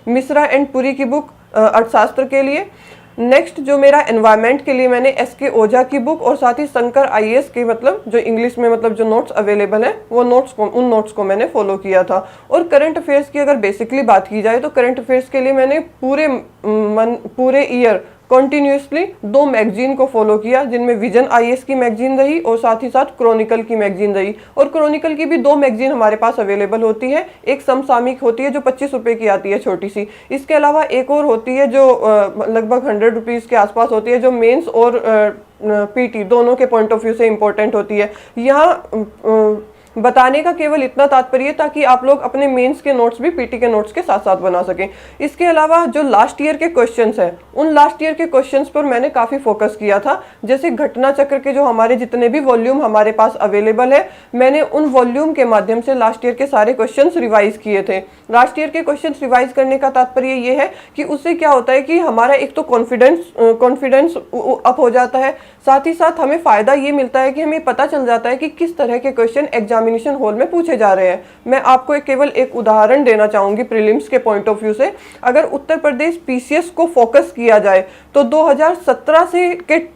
Speaker 6: मिश्रा एंड पुरी की बुक अर्थशास्त्र के लिए। नेक्स्ट जो मेरा एनवायरनमेंट के लिए मैंने SK ओझा की बुक और साथ ही शंकर IAS के, मतलब जो इंग्लिश में मतलब जो नोट्स अवेलेबल हैं वो उन नोट्स को मैंने फॉलो किया था। और करंट अफेयर्स की अगर बेसिकली बात की जाए तो करंट अफेयर्स के लिए मैंने पूरे ईयर कंटिन्यूसली 2 मैगजीन को फॉलो किया, जिनमें विजन IAS की मैगजीन रही और साथ ही साथ क्रॉनिकल की मैगजीन रही। और क्रॉनिकल की भी 2 मैगजीन हमारे पास अवेलेबल होती है। एक समसामयिक होती है जो 25 रुपये की आती है, छोटी सी। इसके अलावा एक और होती है जो लगभग 100 रुपीज़ के आसपास होती है, जो मेंस और PT दोनों के पॉइंट ऑफ व्यू से इम्पोर्टेंट होती है। यहाँ बताने का केवल इतना तात्पर्य ताकि आप लोग अपने मेंस के नोट्स भी PT के नोट्स के साथ साथ बना सकें। इसके अलावा जो लास्ट ईयर के क्वेश्चंस हैं, उन लास्ट ईयर के क्वेश्चंस पर मैंने काफ़ी फोकस किया था। जैसे घटना चक्र के जो हमारे जितने भी वॉल्यूम हमारे पास अवेलेबल है, मैंने उन वॉल्यूम के माध्यम से लास्ट ईयर के सारे क्वेश्चंस रिवाइज किए थे। लास्ट ईयर के क्वेश्चंस रिवाइज करने का तात्पर्य ये है कि उससे क्या होता है कि हमारा एक तो कॉन्फिडेंस अप हो जाता है, साथ ही साथ हमें फ़ायदा ये मिलता है कि हमें पता चल जाता है कि किस तरह के क्वेश्चन एग्जामिनेशन हॉल में पूछे जा रहे हैं। मैं आपको केवल एक उदाहरण देना चाहूँगी प्रीलिम्स के पॉइंट ऑफ व्यू से। अगर उत्तर प्रदेश PCS को फोकस किया जाए तो 2017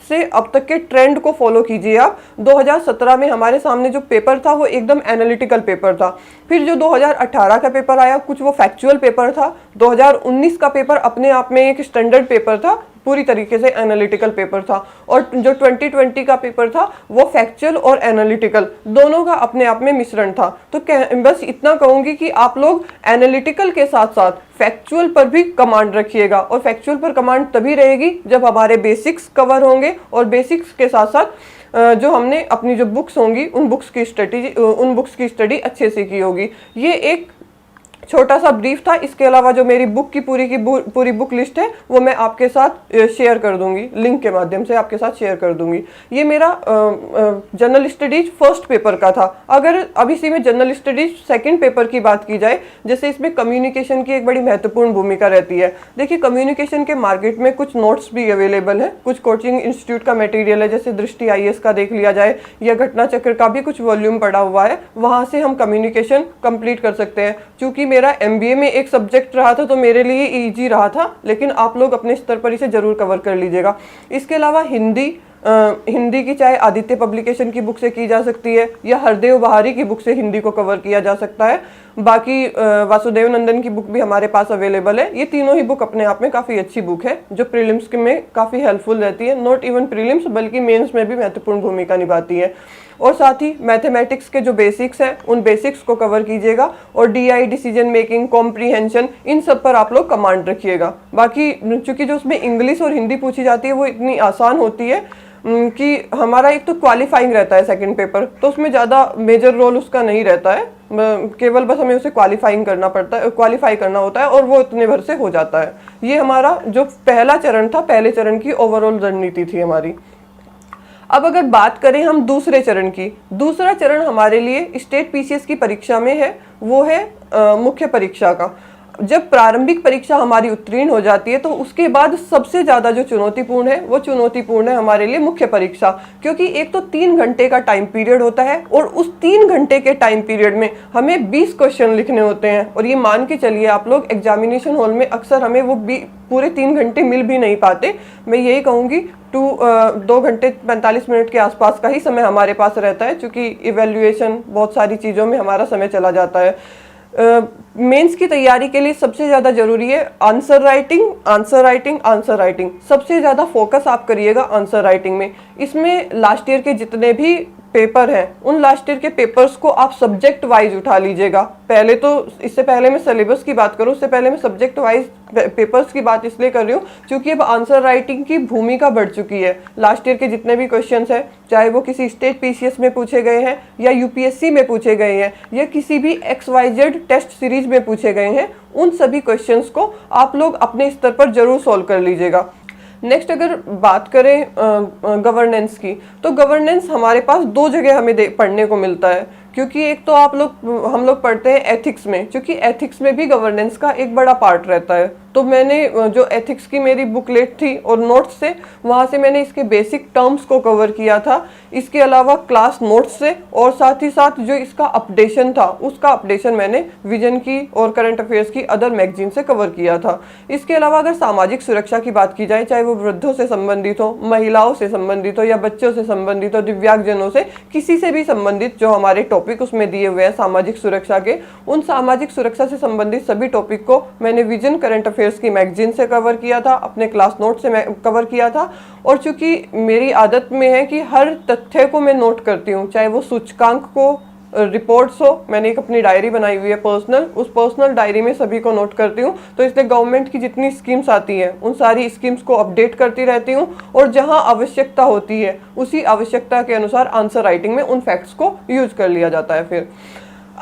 Speaker 6: से अब तक के ट्रेंड को फॉलो कीजिए आप। 2017 में हमारे सामने जो पेपर था वो एकदम एनालिटिकल पेपर था। फिर जो 2018 का पेपर आया, कुछ वो फैक्चुअल पेपर था। 2019 का पेपर अपने आप में एक स्टैंडर्ड पेपर था, पूरी तरीके से एनालिटिकल पेपर था, और जो 2020 का पेपर था वो फैक्चुअल और एनालिटिकल दोनों का अपने आप में मिश्रण था। तो बस इतना कहूंगी कि आप लोग एनालिटिकल के साथ साथ फैक्चुअल पर भी कमांड रखिएगा, और फैक्चुअल पर कमांड तभी रहेगी जब हमारे बेसिक्स कवर होंगे, और बेसिक्स के साथ साथ जो हमने अपनी जो बुक्स होंगी उन बुक्स की स्टडी अच्छे से की होगी। ये एक छोटा सा ब्रीफ था। इसके अलावा जो मेरी बुक की पूरी बुक लिस्ट है वो मैं आपके साथ शेयर कर दूंगी, लिंक के माध्यम से आपके साथ शेयर कर दूंगी। ये मेरा जनरल स्टडीज फर्स्ट पेपर का था। अगर अब इसी में जनरल स्टडीज सेकंड पेपर की बात की जाए, जैसे इसमें कम्युनिकेशन की एक बड़ी महत्वपूर्ण भूमिका रहती है। देखिए, कम्युनिकेशन के मार्केट में कुछ नोट्स भी अवेलेबल है, कुछ कोचिंग इंस्टीट्यूट का मटेरियल है, जैसे दृष्टि IAS का देख लिया जाए, या घटना चक्र का भी कुछ वॉल्यूम पड़ा हुआ है, वहां से हम कम्युनिकेशन कंप्लीट कर सकते हैं। चूंकि मेरा MBA में एक सब्जेक्ट रहा था तो मेरे लिए इजी रहा था, लेकिन आप लोग अपने स्तर पर इसे जरूर कवर कर लीजिएगा। इसके अलावा हिंदी की चाहे आदित्य पब्लिकेशन की बुक से की जा सकती है, या हरदेव बहारी की बुक से हिंदी को कवर किया जा सकता है। बाकी वासुदेव नंदन की बुक भी हमारे पास अवेलेबल है। ये तीनों ही बुक अपने आप में काफ़ी अच्छी बुक है, जो प्रीलिम्स में काफ़ी हेल्पफुल रहती है। नॉट इवन प्रीलिम्स बल्कि मेंस में भी महत्वपूर्ण भूमिका निभाती है। और साथ ही मैथमेटिक्स के जो बेसिक्स हैं उन बेसिक्स को कवर कीजिएगा, और DI डिसीजन मेकिंग, कॉम्प्रीहेंशन, इन सब पर आप लोग कमांड रखिएगा। बाकी चूंकि जो उसमें इंग्लिश और हिंदी पूछी जाती है वो इतनी आसान होती है कि हमारा एक तो क्वालिफाइंग रहता है सेकंड पेपर, तो उसमें ज़्यादा मेजर रोल उसका नहीं रहता है, केवल बस हमें उसे क्वालिफाई करना होता है, और वो इतने भर से हो जाता है। ये हमारा जो पहला चरण था, पहले चरण की ओवरऑल रणनीति थी हमारी। अब अगर बात करें हम दूसरे चरण की, दूसरा चरण हमारे लिए स्टेट PCS की परीक्षा में है, वो है मुख्य परीक्षा का। जब प्रारंभिक परीक्षा हमारी उत्तीर्ण हो जाती है तो उसके बाद सबसे ज़्यादा जो चुनौतीपूर्ण है वो चुनौतीपूर्ण है हमारे लिए मुख्य परीक्षा, क्योंकि एक तो 3 घंटे का टाइम पीरियड होता है, और उस 3 घंटे के टाइम पीरियड में हमें 20 क्वेश्चन लिखने होते हैं। और ये मान के चलिए आप लोग, एग्जामिनेशन हॉल में अक्सर हमें वो पूरे 3 घंटे मिल भी नहीं पाते। मैं यही कहूँगी 2 घंटे 45 मिनट के आसपास का ही समय हमारे पास रहता है, क्योंकि इवेल्युएशन बहुत सारी चीज़ों में हमारा समय चला जाता है। मेंस की तैयारी के लिए सबसे ज़्यादा जरूरी है आंसर राइटिंग। सबसे ज़्यादा फोकस आप करिएगा आंसर राइटिंग में। इसमें लास्ट ईयर के जितने भी पेपर हैं उन लास्ट ईयर के पेपर्स को आप सब्जेक्ट वाइज उठा लीजिएगा। पहले तो इससे पहले मैं सिलेबस की बात करूँ, उससे पहले मैं सब्जेक्ट वाइज पेपर्स की बात इसलिए कर रही हूँ क्योंकि अब आंसर राइटिंग की भूमिका बढ़ चुकी है। लास्ट ईयर के जितने भी क्वेश्चंस हैं, चाहे वो किसी स्टेट PCS में पूछे गए हैं या UPSC में पूछे गए हैं या किसी भी XYZ टेस्ट सीरीज में पूछे गए हैं, उन सभी क्वेश्चंस को आप लोग अपने स्तर पर जरूर सॉल्व कर लीजिएगा। नेक्स्ट अगर बात करें गवर्नेंस की, तो गवर्नेंस हमारे पास 2 जगह हमें पढ़ने को मिलता है, क्योंकि एक तो हम लोग पढ़ते हैं एथिक्स में, क्योंकि एथिक्स में भी गवर्नेंस का एक बड़ा पार्ट रहता है। तो मैंने जो एथिक्स की मेरी बुकलेट थी और नोट्स से, वहाँ से मैंने इसके बेसिक टर्म्स को कवर किया था। इसके अलावा क्लास नोट्स से, और साथ ही साथ जो इसका अपडेशन था उसका अपडेशन मैंने विजन की और करंट अफेयर्स की अदर मैगजीन से कवर किया था। इसके अलावा अगर सामाजिक सुरक्षा की बात की जाए, चाहे वो वृद्धों से संबंधित हो, महिलाओं से संबंधित हो या बच्चों से संबंधित हो, दिव्यांगजनों से, किसी से भी संबंधित जो हमारे टॉपिक उसमें दिए हुए हैं सामाजिक सुरक्षा के, उन सामाजिक सुरक्षा से संबंधित सभी टॉपिक को मैंने विजन करंट अफेयर्स की मैगजीन से कवर किया था, अपने क्लास नोट से मैं कवर किया था। और चूंकि मेरी आदत में है कि हर तथ्य को मैं नोट करती हूँ, चाहे वो सूचकांक को, रिपोर्ट्स हो, मैंने एक अपनी डायरी बनाई हुई है पर्सनल, उस पर्सनल डायरी में सभी को नोट करती हूँ। तो इसलिए गवर्नमेंट की जितनी स्कीम्स आती हैं उन सारी स्कीम्स को अपडेट करती रहती हूँ, और जहाँ आवश्यकता होती है उसी आवश्यकता के अनुसार आंसर राइटिंग में उन फैक्ट्स को यूज कर लिया जाता है। फिर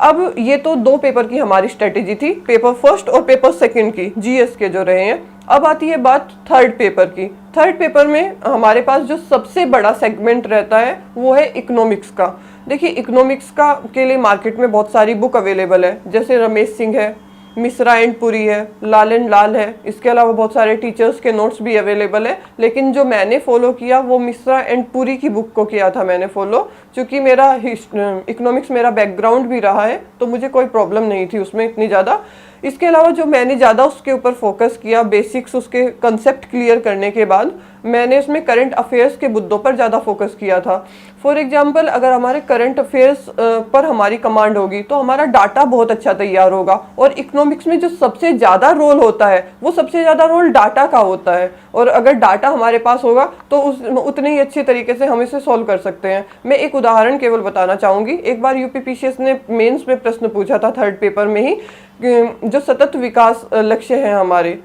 Speaker 6: अब ये तो 2 पेपर की हमारी स्ट्रेटेजी थी, पेपर फर्स्ट और पेपर सेकंड की, GS के जो रहे हैं। अब आती है बात थर्ड पेपर की। थर्ड पेपर में हमारे पास जो सबसे बड़ा सेगमेंट रहता है वो है इकोनॉमिक्स का। देखिए, इकोनॉमिक्स का के लिए मार्केट में बहुत सारी बुक अवेलेबल है, जैसे रमेश सिंह है, मिश्रा एंड पुरी है, लाल एंड लाल है। इसके अलावा बहुत सारे टीचर्स के नोट्स भी अवेलेबल है, लेकिन जो मैंने फॉलो किया वो मिश्रा एंड पुरी की बुक को किया था मैंने फॉलो, क्योंकि मेरा इकोनॉमिक्स मेरा बैकग्राउंड भी रहा है, तो मुझे कोई प्रॉब्लम नहीं थी उसमें इतनी ज़्यादा। इसके अलावा जो मैंने ज़्यादा उसके ऊपर फोकस किया, बेसिक्स उसके कंसेप्ट क्लियर करने के बाद, मैंने उसमें करंट अफेयर्स के मुद्दों पर ज़्यादा फोकस किया था। फॉर एग्जाम्पल, अगर हमारे करंट अफेयर्स पर हमारी कमांड होगी तो हमारा डाटा बहुत अच्छा तैयार होगा। और इकोनॉमिक्स में जो सबसे ज़्यादा रोल होता है वो सबसे ज़्यादा रोल डाटा का होता है, और अगर डाटा हमारे पास होगा तो उतने ही अच्छे तरीके से हम इसे सॉल्व कर सकते हैं। मैं एक उदाहरण केवल बताना चाहूँगी। एक बार यूपीपीसीएस ने मेंस में प्रश्न पूछा था 3rd पेपर में ही, जो सतत विकास लक्ष्य हैं हमारे,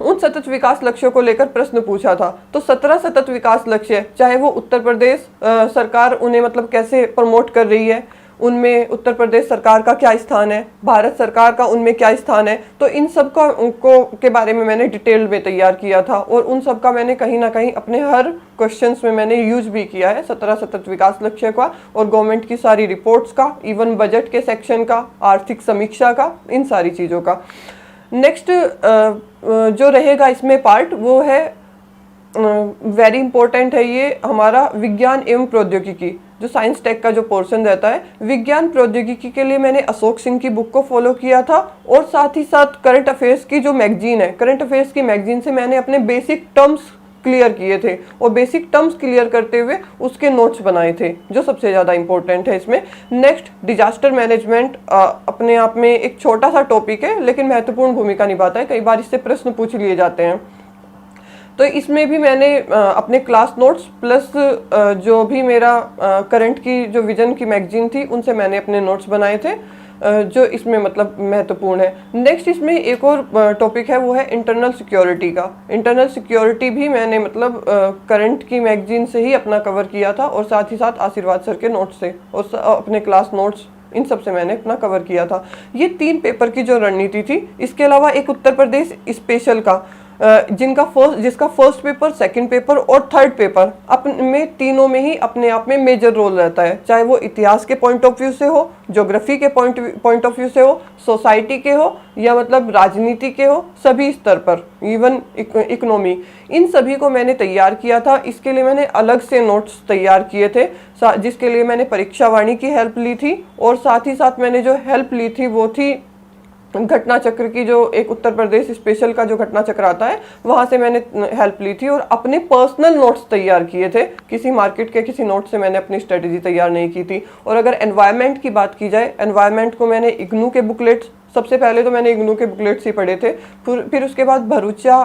Speaker 6: उन सतत विकास लक्ष्यों को लेकर प्रश्न पूछा था। तो 17 सतत विकास लक्ष्य, चाहे वो उत्तर प्रदेश सरकार उन्हें मतलब कैसे प्रमोट कर रही है, उनमें उत्तर प्रदेश सरकार का क्या स्थान है, भारत सरकार का उनमें क्या स्थान है, तो इन सब के बारे में मैंने डिटेल में तैयार किया था। और उन सब का मैंने कहीं ना कहीं अपने हर क्वेश्चंस में मैंने यूज भी किया है, 17 सतत विकास लक्ष्य का और गवर्नमेंट की सारी रिपोर्ट्स का, इवन बजट के सेक्शन का, आर्थिक समीक्षा का, इन सारी चीज़ों का। नेक्स्ट जो रहेगा इसमें पार्ट, वो है वेरी इंपॉर्टेंट है ये हमारा विज्ञान एवं प्रौद्योगिकी, जो साइंस टेक का जो पोर्शन रहता है। विज्ञान प्रौद्योगिकी के लिए मैंने अशोक सिंह की बुक को फॉलो किया था, और साथ ही साथ करंट अफेयर्स की जो मैगजीन है, करंट अफेयर्स की मैगजीन से मैंने अपने बेसिक टर्म्स क्लियर किए थे, और बेसिक टर्म्स क्लियर करते हुए उसके नोट्स बनाए थे, जो सबसे ज़्यादा इंपॉर्टेंट है इसमें। नेक्स्ट, डिजास्टर मैनेजमेंट अपने आप में एक छोटा सा टॉपिक है, लेकिन महत्वपूर्ण भूमिका निभाता है। कई बार इससे प्रश्न पूछ लिए जाते हैं। तो इसमें भी मैंने अपने क्लास नोट्स प्लस जो भी मेरा करंट की जो विजन की मैगजीन थी, उनसे मैंने अपने नोट्स बनाए थे, जो इसमें मतलब महत्वपूर्ण है। नेक्स्ट इसमें एक और टॉपिक है, वो है इंटरनल सिक्योरिटी का। इंटरनल सिक्योरिटी भी मैंने मतलब करंट की मैगजीन से ही अपना कवर किया था, और साथ ही साथ आशीर्वाद सर के नोट्स से, और अपने क्लास नोट्स, इन सब से मैंने अपना कवर किया था। ये 3 पेपर की जो रणनीति थी। इसके अलावा एक उत्तर प्रदेश स्पेशल का, जिसका फर्स्ट पेपर, सेकंड पेपर और 3rd पेपर में तीनों में ही अपने आप में मेजर रोल रहता है, चाहे वो इतिहास के पॉइंट ऑफ व्यू से हो, ज्योग्राफी के पॉइंट ऑफ व्यू से हो, सोसाइटी के हो, या मतलब राजनीति के हो, सभी स्तर पर, इवन इकोनॉमी, इन सभी को मैंने तैयार किया था। इसके लिए मैंने अलग से नोट्स तैयार किए थे, जिसके लिए मैंने परीक्षा वाणी की हेल्प ली थी, और साथ ही साथ मैंने जो हेल्प ली थी वो थी घटना चक्र की, जो एक उत्तर प्रदेश स्पेशल का जो घटना चक्र आता है, वहां से मैंने हेल्प ली थी, और अपने पर्सनल नोट्स तैयार किए थे। किसी मार्केट के किसी नोट से मैंने अपनी स्ट्रेटेजी तैयार नहीं की थी। और अगर एनवायरनमेंट की बात की जाए, एनवायरनमेंट को मैंने इग्नू के बुकलेट्स, सबसे पहले तो मैंने इग्नू के बुकलेट्स ही पढ़े थे, फिर उसके बाद भरूचा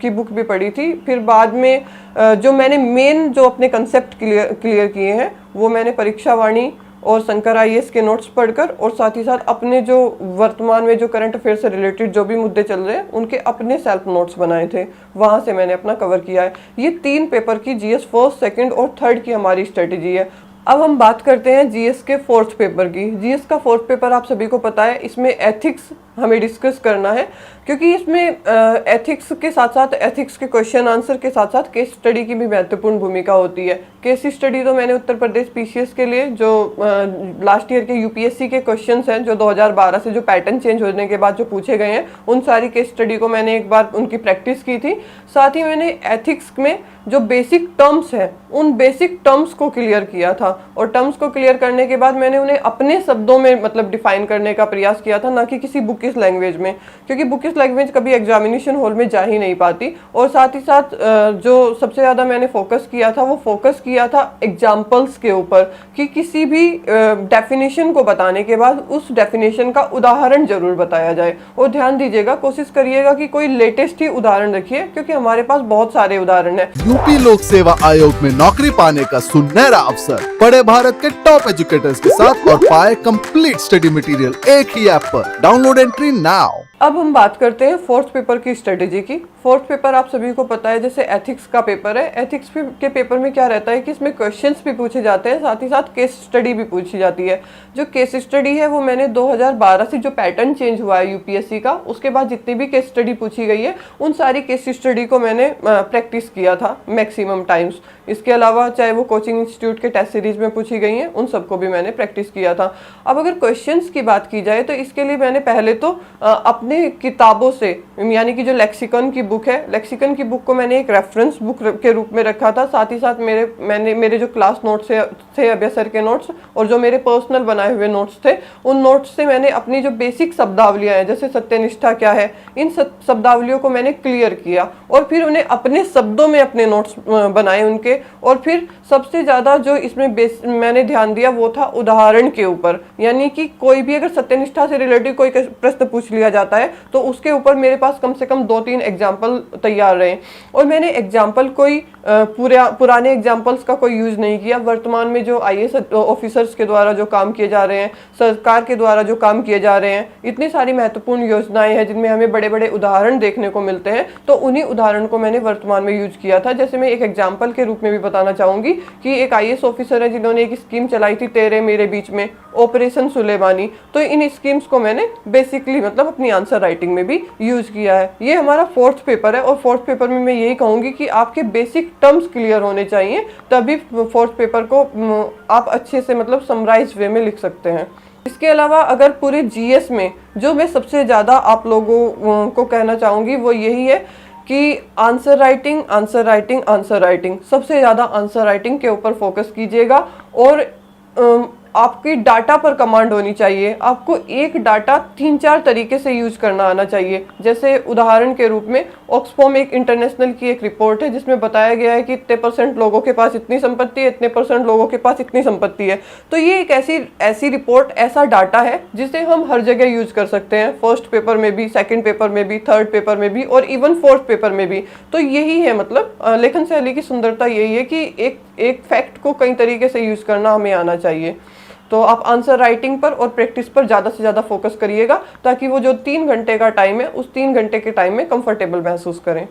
Speaker 6: की बुक भी पढ़ी थी, फिर बाद में जो मैंने मेन जो अपने कंसेप्ट क्लियर किए हैं, वो मैंने परीक्षा वाणी और शंकर IAS के नोट्स पढ़कर, और साथ ही साथ अपने जो वर्तमान में जो करंट अफेयर से रिलेटेड जो भी मुद्दे चल रहे हैं, उनके अपने सेल्फ नोट्स बनाए थे, वहां से मैंने अपना कवर किया है। ये 3 पेपर की GS फर्स्ट, सेकंड और 3rd की हमारी स्ट्रेटेजी है। अब हम बात करते हैं GS के 4th पेपर की। GS का 4th पेपर आप सभी को पता है, इसमें एथिक्स हमें डिस्कस करना है, क्योंकि इसमें एथिक्स के साथ साथ, एथिक्स के क्वेश्चन आंसर के साथ साथ केस स्टडी की भी महत्वपूर्ण भूमिका होती है। केस स्टडी तो मैंने उत्तर प्रदेश PCS के लिए जो लास्ट ईयर के UPSC के क्वेश्चंस हैं, जो 2012 से जो पैटर्न चेंज होने के बाद जो पूछे गए हैं, उन सारी केस स्टडी को मैंने एक बार उनकी प्रैक्टिस की थी। साथ ही मैंने एथिक्स में जो बेसिक टर्म्स हैं, उन बेसिक टर्म्स को क्लियर किया था, और टर्म्स को क्लियर करने के बाद मैंने उन्हें अपने शब्दों में मतलब डिफाइन करने का प्रयास किया था, ना कि किसी बुकिश लैंग्वेज में, क्योंकि बुकिश लैंग्वेज कभी एग्जामिनेशन हॉल में जा ही नहीं पाती। और साथ ही साथ जो सबसे ज़्यादा मैंने फोकस किया था, वो फोकस किया था एग्जाम्पल्स के ऊपर, कि किसी भी डेफिनेशन को बताने के बाद उस डेफिनेशन का उदाहरण जरूर बताया जाए। और ध्यान दीजिएगा, कोशिश करिएगा कि कोई लेटेस्ट ही उदाहरण रखिए, क्योंकि हमारे पास बहुत सारे उदाहरण हैं।
Speaker 2: यूपी लोक सेवा आयोग में नौकरी पाने का सुनहरा अवसर, पढ़े भारत के टॉप एजुकेटर्स के साथ और पाए कंप्लीट स्टडी मटेरियल एक ही ऐप पर। Download entry now.
Speaker 6: अब हम बात करते हैं 4th पेपर की स्ट्रेटेजी की। 4th पेपर आप सभी को पता है, जैसे एथिक्स का पेपर है, एथिक्स के पेपर में क्या रहता है कि इसमें क्वेश्चंस भी पूछे जाते हैं, साथ ही साथ केस स्टडी भी पूछी जाती है। जो केस स्टडी है वो मैंने 2012 से जो पैटर्न चेंज हुआ है UPSC का, उसके बाद जितनी भी केस स्टडी पूछी गई है, उन सारी केस स्टडी को मैंने प्रैक्टिस किया था मैक्सिमम टाइम्स। इसके अलावा चाहे वो कोचिंग इंस्टीट्यूट के टेस्ट सीरीज में पूछी गई हैं, उन सबको भी मैंने प्रैक्टिस किया था। अब अगर क्वेश्चंस की बात की जाए, तो इसके लिए मैंने पहले तो अपने अपने किताबों से, यानी कि जो लेक्सिकन की बुक है, लेक्सिकन की बुक को मैंने एक रेफरेंस बुक के रूप में रखा था। साथ ही साथ मेरे जो क्लास नोट्स थे अभ्यासर के नोट्स और जो मेरे पर्सनल बनाए हुए नोट्स थे, उन नोट्स से मैंने अपनी जो बेसिक शब्दावलियाँ हैं, जैसे सत्यनिष्ठा क्या है, इन शब्दावलियों को मैंने क्लियर किया और फिर उन्हें अपने शब्दों में अपने नोट्स बनाए उनके। और फिर सबसे ज़्यादा जो इसमें मैंने ध्यान दिया वो था उदाहरण के ऊपर, यानी कि कोई भी अगर सत्यनिष्ठा से रिलेटेड कोई प्रश्न पूछ लिया जाता है तो उसके ऊपर मेरे पास कम से कम 2-3 एग्जाम्पल तैयार रहे। और मैंने एग्जाम्पल कोई पुराने एग्जाम्पल्स का कोई यूज नहीं किया। वर्तमान में जो आईएएस ऑफिसर्स के द्वारा जो काम किए जा रहे हैं, सरकार के द्वारा जो काम किए जा रहे हैं, इतनी सारी महत्वपूर्ण योजनाएं हैं जिनमें हमें बड़े बड़े उदाहरण देखने को मिलते हैं, तो उन्हीं उदाहरण को मैंने वर्तमान में यूज किया था। जैसे मैं एक एग्जाम्पल के रूप में भी बताना चाहूंगी कि एक आईएएस ऑफिसर है जिन्होंने एक स्कीम चलाई थी तेरे मेरे बीच में, ऑपरेशन सुलेमानी। तो इन स्कीम्स को मैंने बेसिकली मतलब अपनी आंसर राइटिंग में भी यूज किया है। ये हमारा 4th पेपर है और 4th पेपर में मैं यही कहूंगी कि आपके बेसिक टर्म्स क्लियर होने चाहिए, तभी 4th पेपर को आप अच्छे से मतलब समराइज वे में लिख सकते हैं। इसके अलावा अगर पूरे जीएस में जो मैं सबसे ज़्यादा आप लोगों को कहना चाहूँगी वो यही है कि answer writing, answer writing, answer writing, सबसे ज़्यादा आंसर राइटिंग के ऊपर फोकस कीजिएगा। और आपकी डाटा पर कमांड होनी चाहिए। आपको एक डाटा 3-4 तरीके से यूज करना आना चाहिए। जैसे उदाहरण के रूप में ऑक्सफोम एक इंटरनेशनल की एक रिपोर्ट है जिसमें बताया गया है कि इतने % लोगों के पास इतनी संपत्ति है, इतने % लोगों के पास इतनी संपत्ति है। तो ये एक ऐसी रिपोर्ट, ऐसा डाटा है जिसे हम हर जगह यूज कर सकते हैं, 1st पेपर में भी, 2nd पेपर में भी, 3rd पेपर में भी और इवन 4th पेपर में भी। तो यही है मतलब लेखन शैली की सुंदरता यही है कि एक फैक्ट को कई तरीके से यूज करना हमें आना चाहिए। तो आप आंसर राइटिंग पर और प्रैक्टिस पर ज़्यादा से ज़्यादा फोकस करिएगा ताकि वो जो 3 घंटे का टाइम है उस 3 घंटे के टाइम में कंफर्टेबल महसूस करें।